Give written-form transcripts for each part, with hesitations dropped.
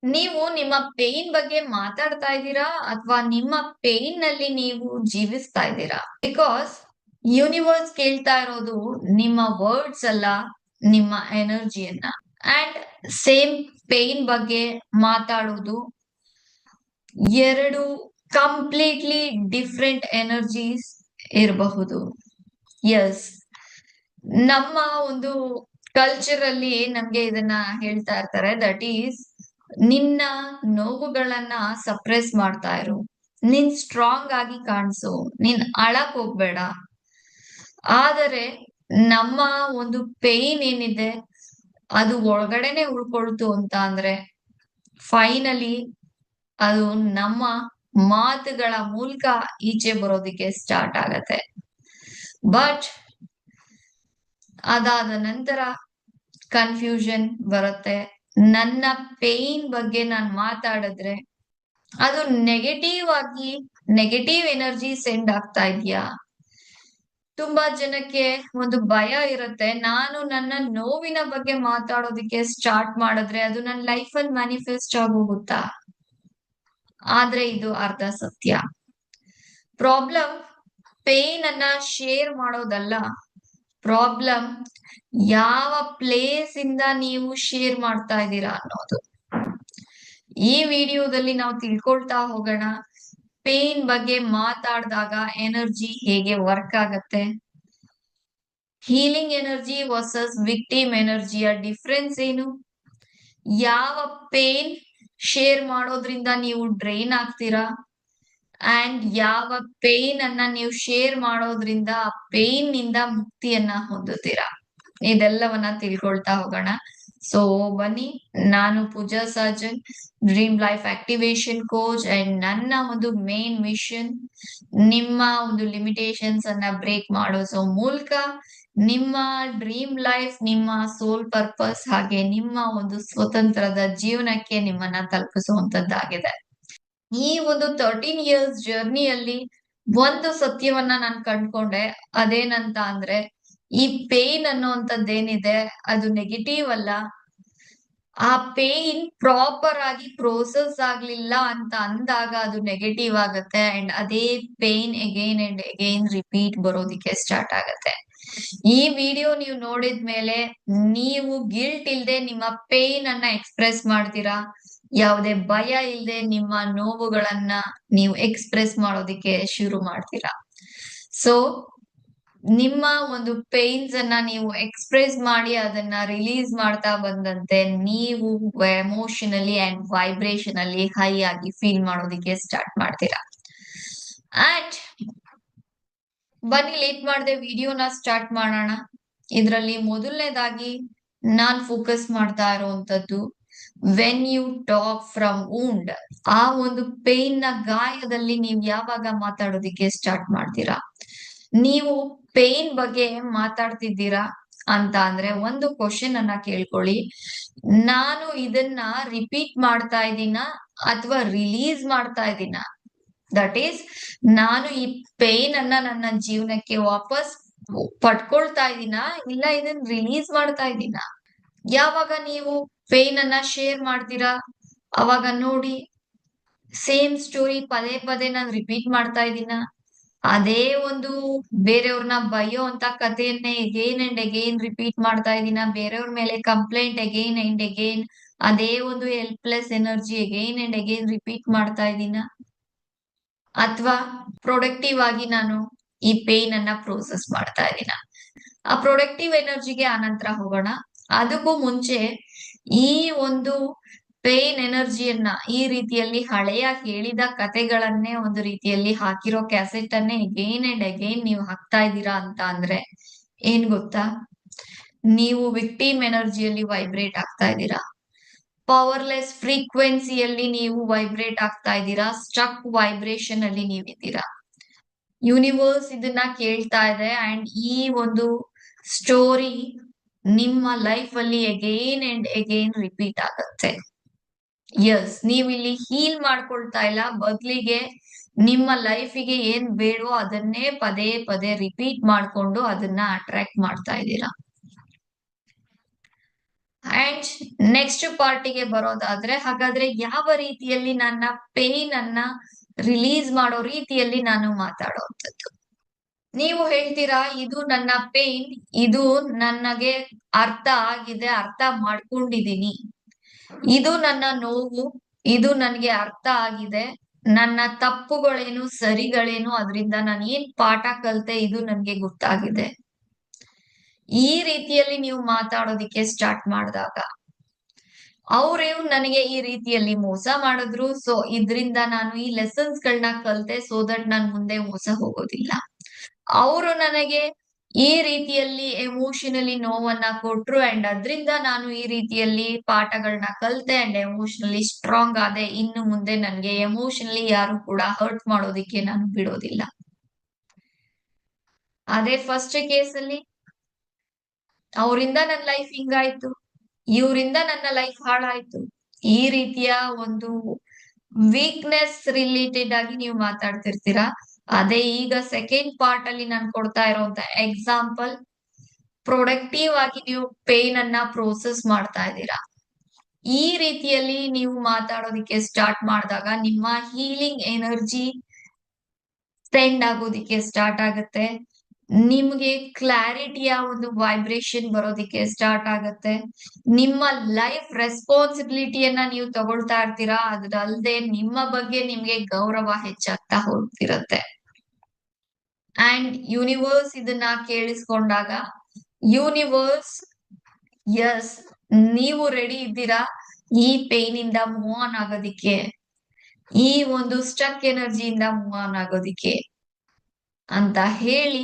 ನೀವು ನಿಮ್ಮ ಪೇನ್ ಬಗ್ಗೆ ಮಾತಾಡ್ತಾ ಇದ್ದೀರಾ ಅಥವಾ ನಿಮ್ಮ ಪೇನ್ ನಲ್ಲಿ ನೀವು ಜೀವಿಸ್ತಾ ಇದ್ದೀರಾ? ಬಿಕಾಸ್ ಯೂನಿವರ್ಸ್ ಕೇಳ್ತಾ ಇರೋದು ನಿಮ್ಮ ವರ್ಡ್ಸ್ ಅಲ್ಲ, ನಿಮ್ಮ ಎನರ್ಜಿಯನ್ನ. ಅಂಡ್ ಸೇಮ್ ಪೇನ್ ಬಗ್ಗೆ ಮಾತಾಡೋದು ಎರಡು ಕಂಪ್ಲೀಟ್ಲಿ ಡಿಫ್ರೆಂಟ್ ಎನರ್ಜೀಸ್ ಇರಬಹುದು. ಎಸ್, ನಮ್ಮ ಒಂದು ಕಲ್ಚರ್ ಅಲ್ಲಿ ನಮ್ಗೆ ಇದನ್ನ ಹೇಳ್ತಾ ಇರ್ತಾರೆ, ದಟ್ ಈಸ್ ನಿನ್ನ ನೋವುಗಳನ್ನ ಸಪ್ರೆಸ್ ಮಾಡ್ತಾ ಇರು, ನೀನ್ ಸ್ಟ್ರಾಂಗ್ ಆಗಿ ಕಾಣಿಸು, ನೀನ್ ಅಳಕ್ ಹೋಗ್ಬೇಡ. ಆದರೆ ನಮ್ಮ ಒಂದು ಪೇನ್ ಏನಿದೆ ಅದು ಒಳಗಡೆನೆ ಉಳ್ಕೊಳ್ತು ಅಂತ ಅಂದ್ರೆ ಫೈನಲಿ ಅದು ನಮ್ಮ ಮಾತುಗಳ ಮೂಲಕ ಈಚೆ ಬರೋದಿಕ್ಕೆ ಸ್ಟಾರ್ಟ್ ಆಗತ್ತೆ. ಬಟ್ ಅದಾದ ನಂತರ ಕನ್ಫ್ಯೂಷನ್ ಬರುತ್ತೆ. ನನ್ನ ಪೇನ್ ಬಗ್ಗೆ ನಾನ್ ಮಾತಾಡಿದ್ರೆ ಅದು ನೆಗೆಟಿವ್ ಎನರ್ಜಿ ಸೆಂಡ್ ಆಗ್ತಾ ಇದೆಯಾ? ತುಂಬಾ ಜನಕ್ಕೆ ಒಂದು ಭಯ ಇರುತ್ತೆ, ನಾನು ನನ್ನ ನೋವಿನ ಬಗ್ಗೆ ಮಾತಾಡೋದಿಕ್ಕೆ ಸ್ಟಾರ್ಟ್ ಮಾಡಿದ್ರೆ ಅದು ನನ್ನ ಲೈಫ್ ಅಲ್ಲಿ ಮ್ಯಾನಿಫೆಸ್ಟ್ ಆಗೋಗುತ್ತಾ? ಆದ್ರೆ ಇದು ಅರ್ಧ ಸತ್ಯ. ಪ್ರಾಬ್ಲಮ್ ಪೇನ್ ಅನ್ನ ಶೇರ್ ಮಾಡೋದಲ್ಲ, ಪ್ರಾಬ್ಲಮ್ ಯಾವ ಪ್ಲೇಸ್ ಇಂದ ನೀವು ಶೇರ್ ಮಾಡ್ತಾ ಇದ್ದೀರಾ ಅನ್ನೋದು. ಈ ವಿಡಿಯೋದಲ್ಲಿ ನಾವು ತಿಳ್ಕೊಳ್ತಾ ಹೋಗೋಣ, ಪೇನ್ ಬಗ್ಗೆ ಮಾತಾಡಿದಾಗ ಎನರ್ಜಿ ಹೇಗೆ ವರ್ಕ್ ಆಗತ್ತೆ, ಹೀಲಿಂಗ್ ಎನರ್ಜಿ ವರ್ಸಸ್ ವಿಕ್ಟಿಮ್ ಎನರ್ಜಿಯ ಡಿಫ್ರೆನ್ಸ್ ಏನು, ಯಾವ ಪೇನ್ ಶೇರ್ ಮಾಡೋದ್ರಿಂದ ನೀವು ಡ್ರೈನ್ ಆಗ್ತೀರಾ ಅಂಡ್ ಯಾವ ಪೇನ್ ಅನ್ನ ನೀವು ಶೇರ್ ಮಾಡೋದ್ರಿಂದ ಆ ಪೇನ್ ನಿಂದ ಮುಕ್ತಿಯನ್ನ ಹೊಂದುತ್ತೀರಾ, ಇದೆಲ್ಲವನ್ನ ತಿಳ್ಕೊಳ್ತಾ ಹೋಗೋಣ. ಸೊ ಬನ್ನಿ, ನಾನು Pooja Sajan, dream life activation coach. And ನನ್ನ ಒಂದು ಮೇನ್ ಮಿಷನ್ ನಿಮ್ಮ ಒಂದು ಲಿಮಿಟೇಷನ್ಸ್ ಅನ್ನ ಬ್ರೇಕ್ ಮಾಡೋಸೋ ಮೂಲಕ ನಿಮ್ಮ ಡ್ರೀಮ್ ಲೈಫ್, ನಿಮ್ಮ ಸೋಲ್ ಪರ್ಪಸ್ ಹಾಗೆ ನಿಮ್ಮ ಒಂದು ಸ್ವತಂತ್ರದ ಜೀವನಕ್ಕೆ ನಿಮ್ಮನ್ನ ತಲುಪಿಸುವಂತದ್ದಾಗಿದೆ. ಈ ಒಂದು 13 ಇಯರ್ಸ್ ಜರ್ನಿಯಲ್ಲಿ ಒಂದು ಸತ್ಯವನ್ನ ನಾನು ಕಂಡ್ಕೊಂಡೆ, ಅದೇನಂತ ಅಂದ್ರೆ ಈ ಪೇನ್ ಅನ್ನುವಂಥದ್ದೇನಿದೆ ಅದು ನೆಗೆಟಿವ್ ಅಲ್ಲ. ಆ ಪೇನ್ ಪ್ರಾಪರ್ ಆಗಿ ಪ್ರೋಸೆಸ್ ಆಗ್ಲಿಲ್ಲ ಅಂತ ಅಂದಾಗ ಅದು ನೆಗೆಟಿವ್ ಆಗತ್ತೆ ಅಂಡ್ ಅದೇ pain again and again repeat ಬರೋದಿಕ್ಕೆ ಸ್ಟಾರ್ಟ್ ಆಗತ್ತೆ. ಈ ವಿಡಿಯೋ ನೀವು ನೋಡಿದ್ಮೇಲೆ ನೀವು ಗಿಲ್ಟ್ ಇಲ್ದೆ ನಿಮ್ಮ ಪೇನ್ ಅನ್ನ ಎಕ್ಸ್ಪ್ರೆಸ್ ಮಾಡ್ತೀರಾ, ಯಾವುದೇ ಭಯ ಇಲ್ದೆ ನಿಮ್ಮ ನೋವುಗಳನ್ನ ನೀವು ಎಕ್ಸ್ಪ್ರೆಸ್ ಮಾಡೋದಿಕ್ಕೆ ಶುರು ಮಾಡ್ತೀರಾ. ಸೊ ನಿಮ್ಮ ಒಂದು ಪೇನ್ಸ್ ಅನ್ನ ನೀವು ಎಕ್ಸ್ಪ್ರೆಸ್ ಮಾಡಿ ಅದನ್ನ ರಿಲೀಸ್ ಮಾಡ್ತಾ ಬಂದಂತೆ ನೀವು ಎಮೋಷನಲಿ ಅಂಡ್ ವೈಬ್ರೇಷನ್ ಅಲ್ಲಿ ಹೈ ಆಗಿ ಫೀಲ್ ಮಾಡೋದಿಕ್ಕೆ ಸ್ಟಾರ್ಟ್ ಮಾಡ್ತೀರಾ. ಅಂಡ್ ಬನ್ನಿ ಲೇಟ್ ಮಾಡದೆ ವಿಡಿಯೋನ ಸ್ಟಾರ್ಟ್ ಮಾಡೋಣ. ಇದರಲ್ಲಿ ಮೊದಲನೇದಾಗಿ ನಾನ್ ಫೋಕಸ್ ಮಾಡ್ತಾ ಇರುವಂತದ್ದು, when you talk from wound, ಆ ಒಂದು ಪೇನ್ ನ ಗಾಯದಲ್ಲಿ ನೀವು ಯಾವಾಗ ಮಾತಾಡೋದಿಕ್ಕೆ ಸ್ಟಾರ್ಟ್ ಮಾಡ್ತೀರಾ. ನೀವು ಪೇನ್ ಬಗ್ಗೆ ಮಾತಾಡ್ತಿದ್ದೀರಾ ಅಂತ ಅಂದ್ರೆ ಒಂದು ಕ್ವಶನ್ ಅನ್ನ ಕೇಳ್ಕೊಳ್ಳಿ, ನಾನು ಇದನ್ನ ರಿಪೀಟ್ ಮಾಡ್ತಾ ಇದ್ದೀನ ಅಥವಾ ರಿಲೀಸ್ ಮಾಡ್ತಾ ಇದ್ದೀನ? ದಟ್ ಈಸ್, ನಾನು ಈ ಪೇನ್ ಅನ್ನ ನನ್ನ ಜೀವನಕ್ಕೆ ವಾಪಸ್ ಪಡ್ಕೊಳ್ತಾ ಇದ್ದೀನ ಇಲ್ಲ ಇದನ್ನ ರಿಲೀಸ್ ಮಾಡ್ತಾ ಇದ್ದೀನ? ಯಾವಾಗ ನೀವು ಪೇನ್ ಅನ್ನ ಶೇರ್ ಮಾಡ್ತೀರಾ ಅವಾಗ ನೋಡಿ, ಸೇಮ್ ಸ್ಟೋರಿ ಪದೇ ಪದೇ ನಾನು ರಿಪೀಟ್ ಮಾಡ್ತಾ ಇದ್ದೀನ, ಅದೇ ಒಂದು ಬೇರೆಯವ್ರನ್ನ ಬೈಯೋ ಅಂತ ಕಥೆಯನ್ನೇ ಅಗೇನ್ ಅಂಡ್ ಅಗೇನ್ ರಿಪೀಟ್ ಮಾಡ್ತಾ ಇದ್ದೀನ, ಬೇರೆಯವ್ರ ಮೇಲೆ ಕಂಪ್ಲೇಂಟ್ ಅಗೇನ್ ಅಂಡ್ ಅಗೇನ್ ಅದೇ ಒಂದು helpless energy again and again repeat ಮಾಡ್ತಾ ಇದ್ದೀನ, ಅಥವಾ ಪ್ರೊಡಕ್ಟಿವ್ ಆಗಿ ನಾನು ಈ ಪೇನ್ ಅನ್ನ ಪ್ರೋಸೆಸ್ ಮಾಡ್ತಾ ಇದ್ದೀನ? ಆ ಪ್ರೊಡಕ್ಟಿವ್ ಎನರ್ಜಿಗೆ ಆನಂತರ ಹೋಗೋಣ. ಅದಕ್ಕೂ ಮುಂಚೆ ಈ ಒಂದು ಪೇನ್ ಎನರ್ಜಿಯನ್ನ ಈ ರೀತಿಯಲ್ಲಿ ಹಳೆಯ ಹೇಳಿದ ಕತೆಗಳನ್ನೇ ಒಂದು ರೀತಿಯಲ್ಲಿ ಹಾಕಿರೋ ಕ್ಯಾಸೆಟ್ ಅನ್ನೇ ಅಗೇನ್ ಅಂಡ್ ಅಗೇನ್ ನೀವು ಹಾಕ್ತಾ ಇದ್ದೀರಾ ಅಂತ ಅಂದ್ರೆ ಏನ್ ಗೊತ್ತಾ, ನೀವು ವಿಕ್ಟಿಮ್ ಎನರ್ಜಿಯಲ್ಲಿ ವೈಬ್ರೇಟ್ ಆಗ್ತಾ ಇದ್ದೀರಾ, ಪವರ್ಲೆಸ್ ಫ್ರೀಕ್ವೆನ್ಸಿಯಲ್ಲಿ ನೀವು ವೈಬ್ರೇಟ್ ಆಗ್ತಾ ಇದ್ದೀರಾ, ಸ್ಟಕ್ ವೈಬ್ರೇಷನ್ ಅಲ್ಲಿ ನೀವಿದ್ದೀರಾ. ಯೂನಿವರ್ಸ್ ಇದನ್ನ ಕೇಳ್ತಾ ಇದೆ ಅಂಡ್ ಈ ಒಂದು ಸ್ಟೋರಿ ನಿಮ್ಮ ಲೈಫ್ ಅಲ್ಲಿ ಅಗೇನ್ ಅಂಡ್ ಅಗೇನ್ ರಿಪೀಟ್ ಆಗತ್ತೆ. ಎಸ್, ನೀವಿಲ್ಲಿ ಹೀಲ್ ಮಾಡ್ಕೊಳ್ತಾ ಇಲ್ಲ, ಬದ್ಲಿಗೆ ನಿಮ್ಮ ಲೈಫಿಗೆ ಏನ್ ಬೇಡೋ ಅದನ್ನೇ ಪದೇ ಪದೇ ರಿಪೀಟ್ ಮಾಡ್ಕೊಂಡು ಅದನ್ನ ಅಟ್ರಾಕ್ಟ್ ಮಾಡ್ತಾ ಇದ್ದೀರಾ. ಅಂಡ್ ನೆಕ್ಸ್ಟ್ ಪಾರ್ಟಿಗೆ ಬರೋದಾದ್ರೆ, ಹಾಗಾದ್ರೆ ಯಾವ ರೀತಿಯಲ್ಲಿ ನನ್ನ ಪೇನ್ ಅನ್ನ ರಿಲೀಸ್ ಮಾಡೋ ರೀತಿಯಲ್ಲಿ ನಾನು ಮಾತಾಡೋವಂಥದ್ದು. ನೀವು ಹೇಳ್ತೀರಾ, ಇದು ನನ್ನ ಪೇನ್, ಇದು ನನಗೆ ಅರ್ಥ ಆಗಿದೆ, ಅರ್ಥ ಮಾಡ್ಕೊಂಡಿದೀನಿ, ಇದು ನನ್ನ ನೋವು, ಇದು ನನಗೆ ಅರ್ಥ ಆಗಿದೆ, ನನ್ನ ತಪ್ಪುಗಳೇನು ಸರಿಗಳೇನು, ಅದರಿಂದ ನಾನು ಏನ್ ಪಾಠ ಕಲಿತೆ ಇದು ನನಗೆ ಗೊತ್ತಾಗಿದೆ. ಈ ರೀತಿಯಲ್ಲಿ ನೀವು ಮಾತಾಡೋದಿಕ್ಕೆ ಸ್ಟಾರ್ಟ್ ಮಾಡಿದಾಗ, ಅವ್ರು ನನಗೆ ಈ ರೀತಿಯಲ್ಲಿ ಮೋಸ ಮಾಡಿದ್ರು, ಸೊ ಇದ್ರಿಂದ ನಾನು ಈ ಲೆಸನ್ಸ್ ಗಳನ್ನ ಕಲಿತೆ, ಸೋ ದಟ್ ನಾನು ಮುಂದೆ ಮೋಸ ಹೋಗೋದಿಲ್ಲ. ಅವರು ನನಗೆ ಈ ರೀತಿಯಲ್ಲಿ ಎಮೋಷನಲಿ ನೋವನ್ನ ಕೊಟ್ರು ಅಂಡ್ ಅದ್ರಿಂದ ನಾನು ಈ ರೀತಿಯಲ್ಲಿ ಪಾಠಗಳನ್ನ ಕಲಿತೆ ಅಂಡ್ ಎಮೋಷನಲಿ ಸ್ಟ್ರಾಂಗ್ ಆದೆ. ಇನ್ನು ಮುಂದೆ ನನ್ಗೆ ಎಮೋಷನಲಿ ಯಾರು ಕೂಡ ಹರ್ಟ್ ಮಾಡೋದಿಕ್ಕೆ ನಾನು ಬಿಡೋದಿಲ್ಲ. ಅದೇ ಫಸ್ಟ್ ಕೇಸ್ ಅಲ್ಲಿ ಅವರಿಂದ ನನ್ನ ಲೈಫ್ ಹಿಂಗಾಯ್ತು, ಇವರಿಂದ ನನ್ನ ಲೈಫ್ ಹಾಳಾಯ್ತು, ಈ ರೀತಿಯ ಒಂದು ವೀಕ್ನೆಸ್ ರಿಲೇಟೆಡ್ ಆಗಿ ನೀವು ಮಾತಾಡ್ತಿರ್ತೀರಾ. ಅದೇ ಈಗ ಸೆಕೆಂಡ್ ಪಾರ್ಟ್ ಅಲ್ಲಿ ನಾನು ಕೊಡ್ತಾ ಇರೋಂತ ಎಕ್ಸಾಂಪಲ್, ಪ್ರೊಡಕ್ಟಿವ್ ಆಗಿ ನೀವು ಪೇನ್ ಅನ್ನ ಪ್ರೋಸೆಸ್ ಮಾಡ್ತಾ ಇದ್ದೀರಾ. ಈ ರೀತಿಯಲ್ಲಿ ನೀವು ಮಾತಾಡೋದಿಕ್ಕೆ ಸ್ಟಾರ್ಟ್ ಮಾಡಿದಾಗ ನಿಮ್ಮ ಹೀಲಿಂಗ್ ಎನರ್ಜಿ ಸೆಂಡ್ ಆಗೋದಿಕ್ಕೆ ಸ್ಟಾರ್ಟ್ ಆಗುತ್ತೆ. ನಿಮ್ಗೆ ಕ್ಲಾರಿಟಿಯ ಒಂದು ವೈಬ್ರೇಷನ್ ಬರೋದಿಕ್ಕೆ ಸ್ಟಾರ್ಟ್ ಆಗುತ್ತೆ. ನಿಮ್ಮ ಲೈಫ್ ರೆಸ್ಪಾನ್ಸಿಬಿಲಿಟಿಯನ್ನ ನೀವು ತಗೊಳ್ತಾ ಇರ್ತೀರಾ. ಅದಲ್ಲದೆ ನಿಮ್ಮ ಬಗ್ಗೆ ನಿಮ್ಗೆ ಗೌರವ ಹೆಚ್ಚಾಗ್ತಾ ಹೋಗ್ತಿರತ್ತೆ. ಅಂಡ್ ಯೂನಿವರ್ಸ್ ಇದನ್ನ ಕೇಳಿಸ್ಕೊಂಡಾಗ, ಯೂನಿವರ್ಸ್ ಎಸ್ ನೀವು ರೆಡಿ ಇದ್ದೀರಾ ಈ ಪೇನ್ ಇಂದ ಮೂವ್ ಆನ್ ಆಗೋದಿಕ್ಕೆ, ಈ ಒಂದು ಸ್ಟಕ್ ಎನರ್ಜಿಯಿಂದ ಮೂವ್ ಆನ್ ಆಗೋದಿಕ್ಕೆ ಅಂತ ಹೇಳಿ,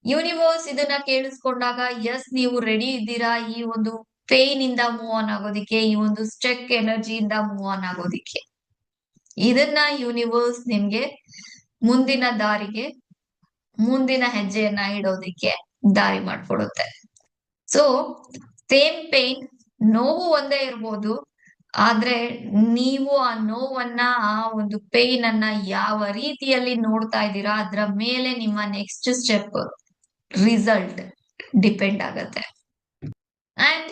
ಯೂನಿವರ್ಸ್ ಇದನ್ನ ಕೇಳಿಸ್ಕೊಂಡಾಗ ಎಸ್ ನೀವು ರೆಡಿ ಇದ್ದೀರಾ ಈ ಒಂದು ಪೇನ್ ಇಂದ ಮೂವ್ ಆನ್ ಆಗೋದಿಕ್ಕೆ, ಈ ಒಂದು ಸ್ಟಕ್ ಎನರ್ಜಿಯಿಂದ ಮೂವ್ ಆನ್ ಆಗೋದಿಕ್ಕೆ. ಇದನ್ನ ಯೂನಿವರ್ಸ್ ನಿಮ್ಗೆ ಮುಂದಿನ ದಾರಿಗೆ, ಮುಂದಿನ ಹೆಜ್ಜೆಯನ್ನ ಇಡೋದಿಕ್ಕೆ ದಾರಿ ಮಾಡ್ಕೊಡುತ್ತೆ. ಸೊ ಸೇಮ್ ಪೇನ್, ನೋವು ಒಂದೇ ಇರ್ಬೋದು, ಆದ್ರೆ ನೀವು ಆ ನೋವನ್ನ, ಆ ಒಂದು ಪೇನ್ ಅನ್ನ ಯಾವ ರೀತಿಯಲ್ಲಿ ನೋಡ್ತಾ ಇದ್ದೀರಾ ಅದ್ರ ಮೇಲೆ ನಿಮ್ಮ ನೆಕ್ಸ್ಟ್ ಸ್ಟೆಪ್ ರಿಸಲ್ಟ್ ಡಿಪೆಂಡ್ ಆಗತ್ತೆ. And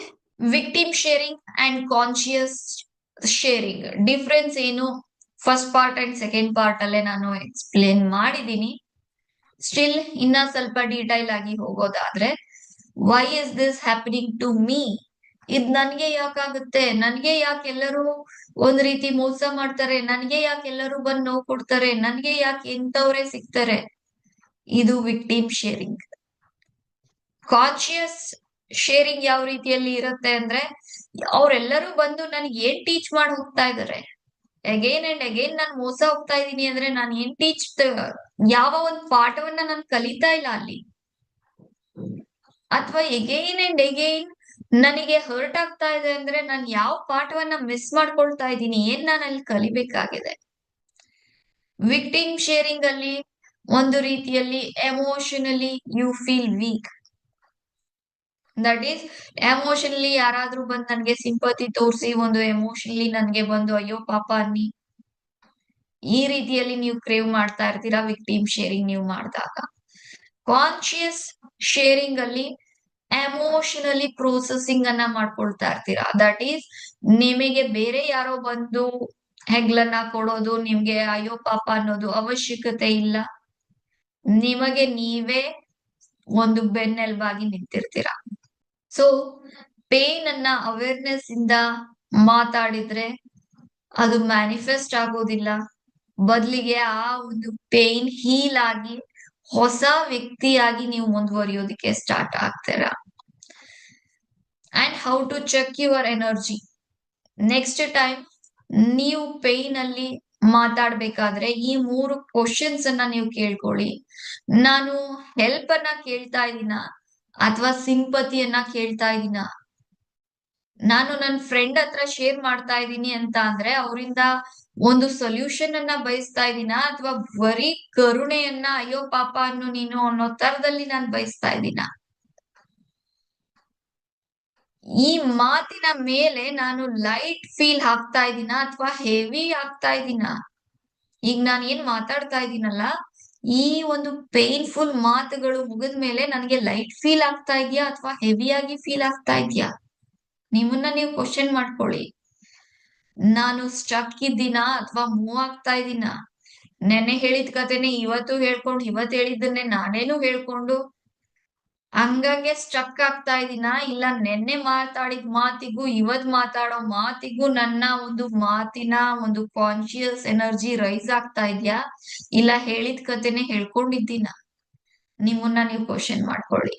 victim sharing and conscious sharing difference ಏನು, first part and second part ಅಲ್ಲೇ ನಾನು ಎಕ್ಸ್ಪ್ಲೇನ್ ಮಾಡಿದೀನಿ. ಸ್ಟಿಲ್ ಇನ್ನ ಸ್ವಲ್ಪ ಡೀಟೈಲ್ ಆಗಿ ಹೋಗೋದಾದ್ರೆ, why is this happening to me, ಇದ್ ನನ್ಗೆ ಯಾಕಾಗುತ್ತೆ, ನನ್ಗೆ ಯಾಕೆ ಎಲ್ಲರೂ ಒಂದ್ ರೀತಿ ಮೋಸ ಮಾಡ್ತಾರೆ, ನನ್ಗೆ ಯಾಕೆ ಎಲ್ಲರೂ ಬಂದ್ ನೋವು ಕೊಡ್ತಾರೆ, ನನ್ಗೆ ಯಾಕೆ ಇಂಥವ್ರೆ ಸಿಗ್ತಾರೆ, ಇದು ವಿಕ್ಟಿಮ್ ಶೇರಿಂಗ್. ಕಾನ್ಶಿಯಸ್ ಶೇರಿಂಗ್ ಯಾವ ರೀತಿಯಲ್ಲಿ ಇರುತ್ತೆ ಅಂದ್ರೆ, ಅವ್ರೆಲ್ಲರೂ ಬಂದು ನನ್ಗೆ ಏನ್ ಟೀಚ್ ಮಾಡಿ ಹೋಗ್ತಾ ಇದಾರೆ, ಅಗೇನ್ ಅಂಡ್ ಅಗೇನ್ ನಾನು ಮೋಸ ಹೋಗ್ತಾ ಇದ್ದೀನಿ ಅಂದ್ರೆ ನಾನು ಏನ್ ಯಾವ ಒಂದು ಪಾಠವನ್ನ ನಾನು ಕಲಿತಾ ಇಲ್ಲ ಅಲ್ಲಿ, ಅಥವಾ ಎಗೇನ್ ಅಂಡ್ ಎಗೇನ್ ನನಗೆ ಹರ್ಟ್ ಆಗ್ತಾ ಇದೆ ಅಂದ್ರೆ ನಾನು ಯಾವ ಪಾಠವನ್ನ ಮಿಸ್ ಮಾಡ್ಕೊಳ್ತಾ ಇದ್ದೀನಿ, ಏನ್ ನಾನು ಅಲ್ಲಿ ಕಲಿಬೇಕಾಗಿದೆ. ವಿಕ್ಟಿಮ್ ಶೇರಿಂಗ್ ಅಲ್ಲಿ ಒಂದು ರೀತಿಯಲ್ಲಿ emotionally you feel weak, that is emotionally ಯಾರಾದ್ರೂ ಬಂದು ನನ್ಗೆ ಸಿಂಪತಿ ತೋರಿಸಿ ಒಂದು ಎಮೋಷನಲಿ ನನ್ಗೆ ಬಂದು ಅಯ್ಯೋ ಪಾಪ ಅನ್ನಿ, ಈ ರೀತಿಯಲ್ಲಿ ನೀವು ಕ್ರೇವ್ ಮಾಡ್ತಾ ಇರ್ತೀರಾ ವಿಕ್ಟಿಮ್ ಶೇರಿಂಗ್ ನೀವು ಮಾಡಿದಾಗ. ಕಾನ್ಶಿಯಸ್ ಶೇರಿಂಗ್ ಅಲ್ಲಿ ಎಮೋಷನಲಿ ಪ್ರೋಸೆಸಿಂಗ್ ಅನ್ನ ಮಾಡ್ಕೊಳ್ತಾ ಇರ್ತೀರಾ. ದಟ್ ಈಸ್ ನಿಮಗೆ ಬೇರೆ ಯಾರೋ ಬಂದು ಹೆಗ್ಲನ್ನ ಕೊಡೋದು, ನಿಮ್ಗೆ ಅಯ್ಯೋ ಪಾಪ ಅನ್ನೋದು ಅವಶ್ಯಕತೆ ಇಲ್ಲ. ನಿಮಗೆ ನೀವೇ ಒಂದು ಬೆನ್ನೆಲುಬಾಗಿ ನಿಂತಿರ್ತೀರಾ. ಸೊ ಪೇನ್ ಅನ್ನ ಅವೇರ್ನೆಸ್ ಇಂದ ಮಾತಾಡಿದ್ರೆ ಅದು ಮ್ಯಾನಿಫೆಸ್ಟ್ ಆಗೋದಿಲ್ಲ, ಬದಲಿಗೆ ಆ ಒಂದು ಪೇನ್ ಹೀಲ್ ಆಗಿ ಹೊಸ ವ್ಯಕ್ತಿಯಾಗಿ ನೀವು ಮುಂದುವರಿಯೋದಿಕ್ಕೆ ಸ್ಟಾರ್ಟ್ ಆಗ್ತೀರಾ. And how to check your energy, next time ನೀವು ಪೇನ್ ಅಲ್ಲಿ ಮಾತಾಡ್ಬೇಕಾದ್ರೆ ಈ 3 ಕ್ವಶನ್ಸ್ ಅನ್ನ ನೀವು ಕೇಳ್ಕೊಳ್ಳಿ. ನಾನು ಹೆಲ್ಪ್ ಅನ್ನ ಕೇಳ್ತಾ ಇದ್ದೀನ ಅಥವಾ ಸಿಂಪತಿಯನ್ನ ಕೇಳ್ತಾ ಇದ್ದೀನ, ನಾನು ನನ್ನ ಫ್ರೆಂಡ್ ಹತ್ರ ಶೇರ್ ಮಾಡ್ತಾ ಇದ್ದೀನಿ ಅಂತ ಅಂದ್ರೆ ಅವರಿಂದ ಒಂದು ಸೊಲ್ಯೂಷನ್ ಅನ್ನ ಬಯಸ್ತಾ ಇದ್ದೀನ, ಅಥವಾ ಬರೀ ಕರುಣೆಯನ್ನ ಅಯ್ಯೋ ಪಾಪ ಅನ್ನು ನೀನು ಅನ್ನೋ ತರದಲ್ಲಿ ನಾನು ಬಯಸ್ತಾ ಇದ್ದೀನ. ಈ ಮಾತಿನ ಮೇಲೆ ನಾನು ಲೈಟ್ ಫೀಲ್ ಆಗ್ತಾ ಇದ್ದೀನ ಅಥವಾ ಹೆವಿ ಆಗ್ತಾ ಇದ್ದೀನ. ಈಗ ನಾನು ಏನ್ ಮಾತಾಡ್ತಾ ಇದ್ದೀನಲ್ಲ, ಈ ಒಂದು ಪೇನ್ಫುಲ್ ಮಾತುಗಳು ಮುಗಿದ್ಮೇಲೆ ನನಗೆ ಲೈಟ್ ಫೀಲ್ ಆಗ್ತಾ ಇದೆಯಾ ಅಥವಾ ಹೆವಿಯಾಗಿ ಫೀಲ್ ಆಗ್ತಾ ಇದೆಯಾ, ನಿಮ್ಮನ್ನ ನೀವು ಕ್ವಶನ್ ಮಾಡ್ಕೊಳ್ಳಿ. ನಾನು ಸ್ಟಕ್ ಇದ್ದೀನಾ ಅಥವಾ ಮೂವ್ ಆಗ್ತಾ ಇದ್ದೀನಾ? ನೆನ್ನೆ ಹೇಳಿದ ಕಥೆನೆ ಇವತ್ತು ಹೇಳ್ಕೊಂಡು, ಇವತ್ತು ಹೇಳಿದ್ದನ್ನೇ ನಾನೇನು ಹೇಳ್ಕೊಂಡು ಹಂಗಂಗೆ ಸ್ಟಕ್ ಆಗ್ತಾ ಇದೀನಾ? ಇಲ್ಲ ನೆನ್ನೆ ಮಾತಾಡಿದ ಮಾತಿಗೂ ಇವತ್ ಮಾತಾಡೋ ಮಾತಿಗೂ ನನ್ನ ಒಂದು ಮಾತಿನ ಒಂದು ಕಾನ್ಶಿಯಸ್ ಎನರ್ಜಿ ರೈಸ್ ಆಗ್ತಾ ಇದ್ಯಾ? ಇಲ್ಲ ಹೇಳಿದ ಕಥೆನೆ ಹೇಳ್ಕೊಂಡಿದ್ದೀನಾ? ನಿಮ್ಮನ್ನ ನೀವು ಕ್ವಶನ್ ಮಾಡ್ಕೊಳ್ಳಿ.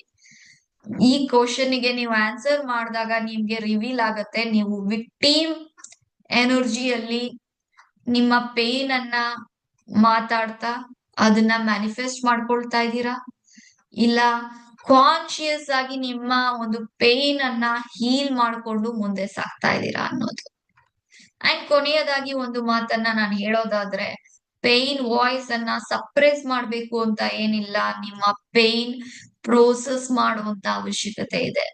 ಈ ಕ್ವಶನ್‌ಗೆ ನೀವು ಆನ್ಸರ್ ಮಾಡಿದಾಗ ನಿಮ್ಗೆ ರಿವೀಲ್ ಆಗತ್ತೆ ನೀವು ವಿಕ್ಟಿಮ್ ಎನರ್ಜಿಯಲ್ಲಿ ನಿಮ್ಮ ಪೇನ್ ಅನ್ನ ಮಾತಾಡ್ತಾ ಅದನ್ನ ಮ್ಯಾನಿಫೆಸ್ಟ್ ಮಾಡ್ಕೊಳ್ತಾ ಇದ್ದೀರಾ? ಇಲ್ಲ ಕಾನ್ಶಿಯಸ್ ಆಗಿ ನಿಮ್ಮ ಒಂದು ಪೇನ್ ಅನ್ನ ಹೀಲ್ ಮಾಡ್ಕೊಂಡು ಮುಂದೆ ಸಾಗ್ತಾ ಇದ್ದೀರಾ ಅನ್ನೋದು. ಅಂಡ್ ಕೊನೆಯದಾಗಿ ಒಂದು ಮಾತನ್ನ ನಾನು ಹೇಳೋದಾದ್ರೆ ಪೇನ್ ವಾಯ್ಸ್ ಅನ್ನ ಸಪ್ರೆಸ್ ಮಾಡ್ಬೇಕು ಅಂತ ಏನಿಲ್ಲ. ನಿಮ್ಮ ಪೇನ್ ಪ್ರೋಸೆಸ್ ಮಾಡುವಂತ ಅವಶ್ಯಕತೆ ಇದೆ.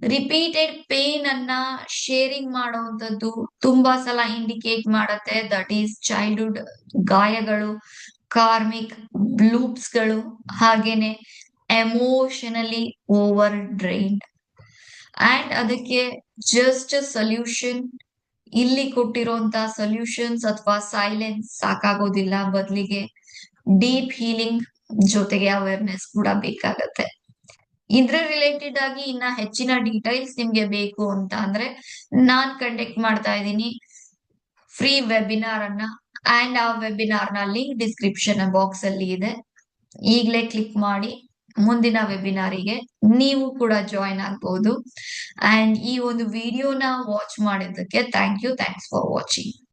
ರಿಪೀಟೆಡ್ ಪೇನ್ ಅನ್ನ ಶೇರಿಂಗ್ ಮಾಡುವಂತದ್ದು ತುಂಬಾ ಸಲ ಇಂಡಿಕೇಟ್ ಮಾಡತ್ತೆ ದಟ್ ಈಸ್ ಚೈಲ್ಡ್ಹುಡ್ ಗಾಯಗಳು, ಕಾರ್ಮಿಕ್ ಲೂಪ್ಸ್‌ಗಳು, ಹಾಗೇನೆ ಎಮೋಷನಲಿ ಓವರ್ ಡ್ರೈನ್ಡ್. ಅಂಡ್ ಅದಕ್ಕೆ ಜಸ್ಟ್ ಸೊಲ್ಯೂಷನ್ ಇಲ್ಲಿ ಕೊಟ್ಟಿರುವಂತ ಸೊಲ್ಯೂಷನ್ಸ್ ಅಥವಾ ಸೈಲೆನ್ಸ್ ಸಾಕಾಗೋದಿಲ್ಲ. ಬದಲಿಗೆ ಡೀಪ್ ಹೀಲಿಂಗ್ ಜೊತೆಗೆ ಅವೇರ್ನೆಸ್ ಕೂಡ ಬೇಕಾಗತ್ತೆ. ಇದ್ರ ರಿಲೇಟೆಡ್ ಆಗಿ ಇನ್ನ ಹೆಚ್ಚಿನ ಡೀಟೇಲ್ಸ್ ನಿಮ್ಗೆ ಬೇಕು ಅಂತ ಅಂದ್ರೆ ನಾನ್ ಕಂಡಕ್ಟ್ ಮಾಡ್ತಾ ಇದ್ದೀನಿ ಫ್ರೀ ವೆಬಿನಾರ್ ಅನ್ನ. ಅಂಡ್ ಆ ವೆಬಿನಾರ್ ನ ಲಿಂಕ್ ಡಿಸ್ಕ್ರಿಪ್ಷನ್ ಬಾಕ್ಸ್ ಅಲ್ಲಿ ಇದೆ. ಈಗ್ಲೇ ಕ್ಲಿಕ್ ಮಾಡಿ ಮುಂದಿನ ವೆಬಿನಾರಿಗೆ ನೀವು ಕೂಡ ಜಾಯಿನ್ ಆಗ್ಬಹುದು. ಅಂಡ್ ಈ ಒಂದು ವಿಡಿಯೋನ ವಾಚ್ ಮಾಡಿದ್ದಕ್ಕೆ ಥ್ಯಾಂಕ್ಸ್ ಫಾರ್ ವಾಚಿಂಗ್.